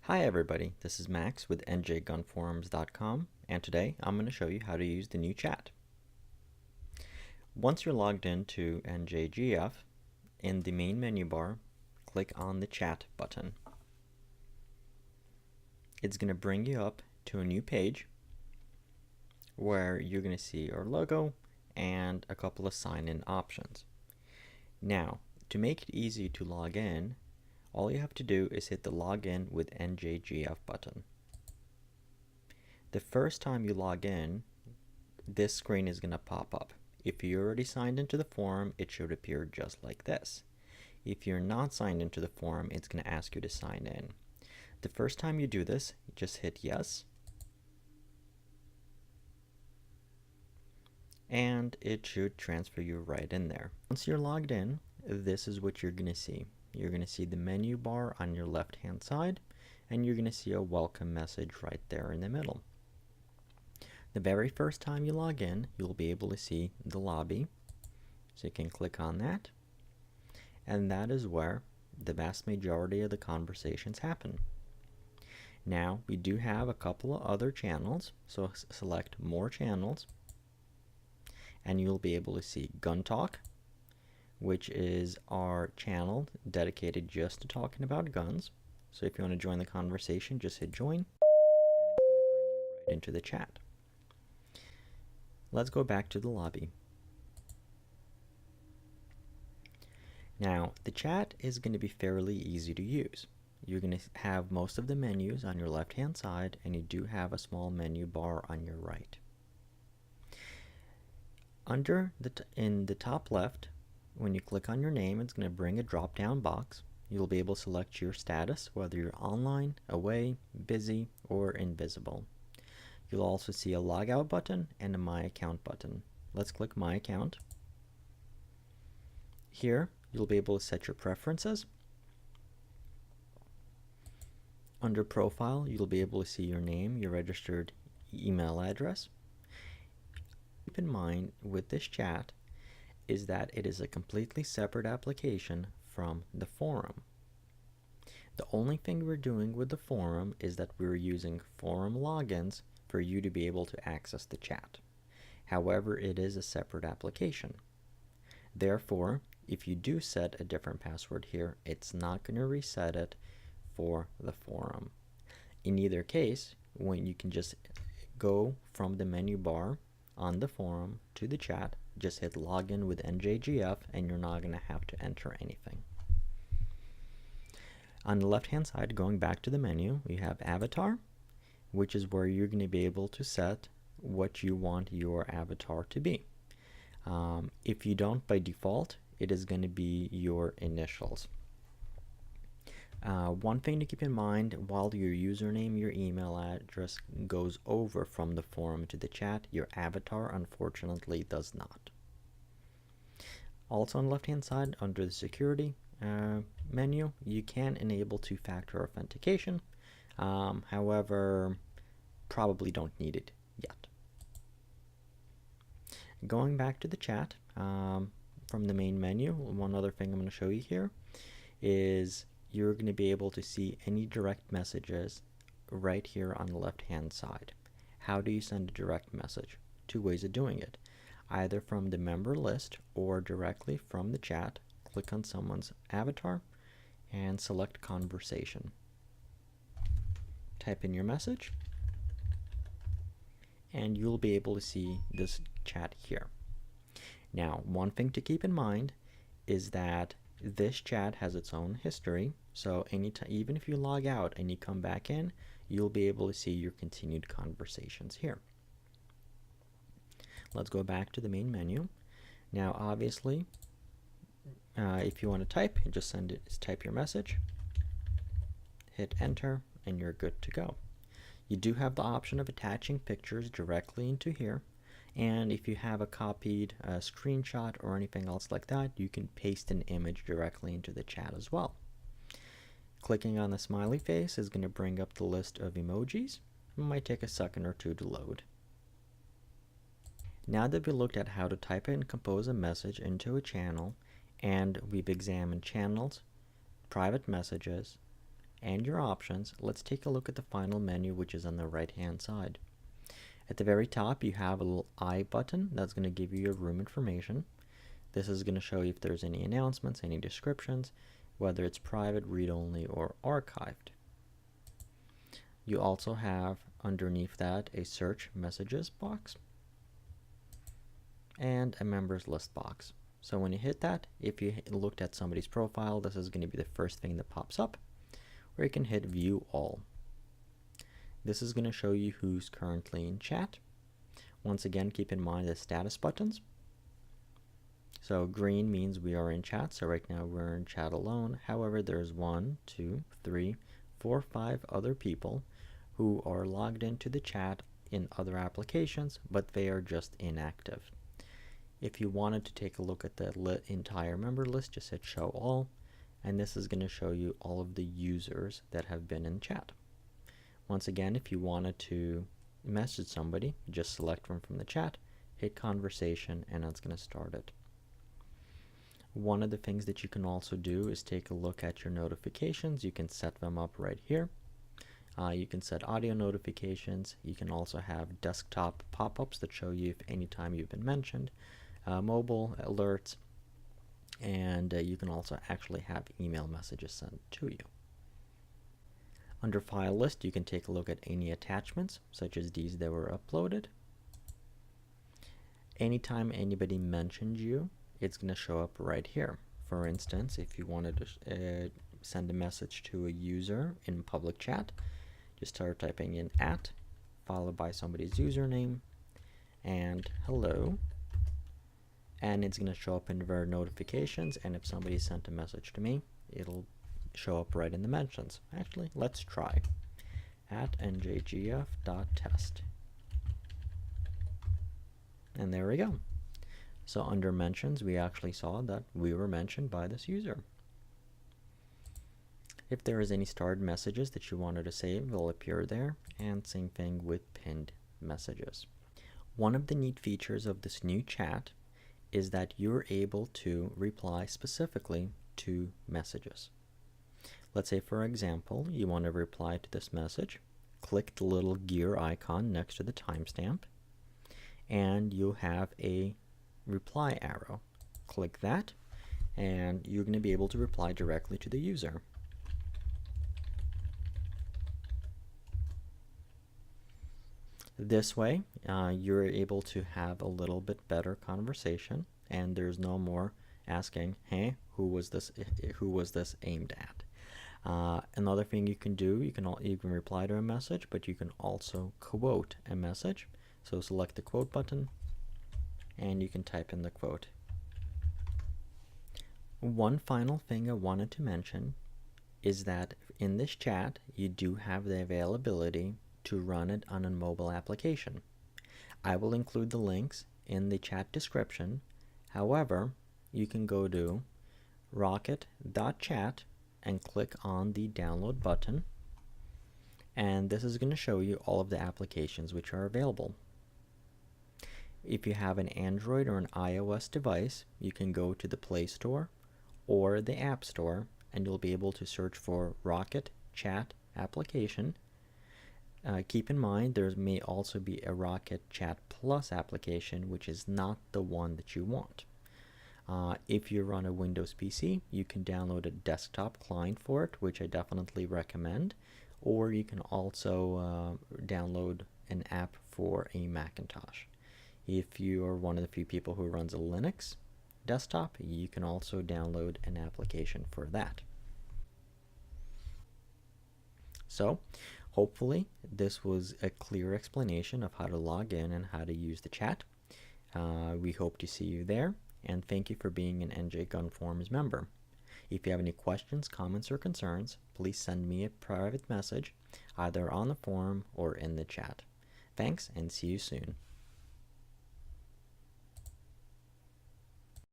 Hi everybody, this is Max with NJGunforums.com, and today I'm going to show you how to use the new chat. Once you're logged into NJGF, in the main menu bar, click on the chat button. It's going to bring you up to a new page where you're going to see our logo and a couple of sign-in options. Now, to make it easy to log in, all you have to do is hit the Login with NJGF button. The first time you log in, this screen is going to pop up. If you already signed into the forum, it should appear just like this. If you're not signed into the forum, it's going to ask you to sign in. The first time you do this, just hit yes. And it should transfer you right in there. Once you're logged in, this is what you're going to see. You're going to see the menu bar on your left hand side, and you're going to see a welcome message right there in the middle. The very first time you log in, you'll be able to see the lobby, so you can click on that, and that is where the vast majority of the conversations happen. Now, we do have a couple of other channels, so select more channels, and you'll be able to see Gun Talk, which is our channel dedicated just to talking about guns. So if you want to join the conversation, just hit join, and it's going to bring you right into the chat. Let's go back to the lobby. Now, the chat is going to be fairly easy to use. You're going to have most of the menus on your left-hand side, and you do have a small menu bar on your right. In the top left, when you click on your name, it's going to bring a drop-down box. You'll be able to select your status, whether you're online, away, busy, or invisible. You'll also see a logout button and a My Account button. Let's click My Account. Here, you'll be able to set your preferences. Under Profile, you'll be able to see your name, your registered email address. Keep in mind with this chat is that it is a completely separate application from the forum. The only thing we're doing with the forum is that we're using forum logins for you to be able to access the chat. However, it is a separate application. Therefore, if you do set a different password here, it's not going to reset it for the forum. In either case, when you can just go from the menu bar on the forum to the chat, just hit login with NJGF and you're not going to have to enter anything. On the left hand side, going back to the menu, we have avatar, which is where you're going to be able to set what you want your avatar to be. If you don't, by default, it is going to be your initials. One thing to keep in mind, while your username, your email address goes over from the forum to the chat, your avatar unfortunately does not. Also on the left hand side, under the security menu, you can enable two-factor authentication. However, probably don't need it yet. Going back to the chat, from the main menu, one other thing I'm going to show you here is you're going to be able to see any direct messages right here on the left hand side. How do you send a direct message? Two ways of doing it. Either from the member list or directly from the chat. Click on someone's avatar and select conversation. Type in your message and you'll be able to see this chat here. Now, one thing to keep in mind is that this chat has its own history, so even if you log out and you come back in, you'll be able to see your continued conversations here. Let's go back to the main menu. Now, obviously, if you want to type, just type your message, hit enter, and you're good to go. You do have the option of attaching pictures directly into here. And if you have a copied screenshot or anything else like that, you can paste an image directly into the chat as well. Clicking on the smiley face is going to bring up the list of emojis. It might take a second or two to load. Now that we looked at how to type and compose a message into a channel, and we've examined channels, private messages, and your options, let's take a look at the final menu, which is on the right hand side. At the very top, you have a little I button that's going to give you your room information. This is going to show you if there's any announcements, any descriptions, whether it's private, read-only, or archived. You also have underneath that a search messages box and a members list box. So when you hit that, if you looked at somebody's profile, this is going to be the first thing that pops up, or you can hit view all. This is going to show you who's currently in chat. Once again, keep in mind the status buttons. So green means we are in chat, so right now we're in chat alone. However, there's 1, 2, 3, 4, 5 other people who are logged into the chat in other applications, but they are just inactive. If you wanted to take a look at the entire member list, just hit show all, and this is going to show you all of the users that have been in chat. Once again, if you wanted to message somebody, just select them from the chat, hit conversation, and that's going to start it. One of the things that you can also do is take a look at your notifications. You can set them up right here. You can set audio notifications. You can also have desktop pop-ups that show you if anytime you've been mentioned, mobile alerts, and you can also actually have email messages sent to you. Under file list, you can take a look at any attachments, such as these that were uploaded. Anytime anybody mentioned you, it's going to show up right here. For instance, if you wanted to send a message to a user in public chat, just start typing in @ followed by somebody's username and hello, and it's going to show up in their notifications, and if somebody sent a message to me, it'll show up right in the mentions. Actually, let's try @njgf.test, and there we go. So under mentions, we actually saw that we were mentioned by this user. If there is any starred messages that you wanted to save, they'll appear there, and same thing with pinned messages. One of the neat features of this new chat is that you're able to reply specifically to messages. Let's say, for example, you want to reply to this message. Click the little gear icon next to the timestamp, and you'll have a reply arrow. Click that, and you're going to be able to reply directly to the user. This way, you're able to have a little bit better conversation, and there's no more asking, hey, who was this aimed at? Another thing you can do, you can reply to a message, but you can also quote a message. So select the quote button, and you can type in the quote. One final thing I wanted to mention is that in this chat, you do have the availability to run it on a mobile application. I will include the links in the chat description. However, you can go to rocket.chat and click on the download button, and this is going to show you all of the applications which are available. If you have an Android or an iOS device, you can go to the Play Store or the App Store, and you'll be able to search for Rocket Chat application. Keep in mind there may also be a Rocket Chat Plus application, which is not the one that you want. If you run a Windows PC, you can download a desktop client for it, which I definitely recommend, or you can also download an app for a Macintosh. If you are one of the few people who runs a Linux desktop, you can also download an application for that. So, hopefully, this was a clear explanation of how to log in and how to use the chat. We hope to see you there, and thank you for being an NJ Gunforums member. If you have any questions, comments, or concerns, please send me a private message either on the forum or in the chat. Thanks, and see you soon.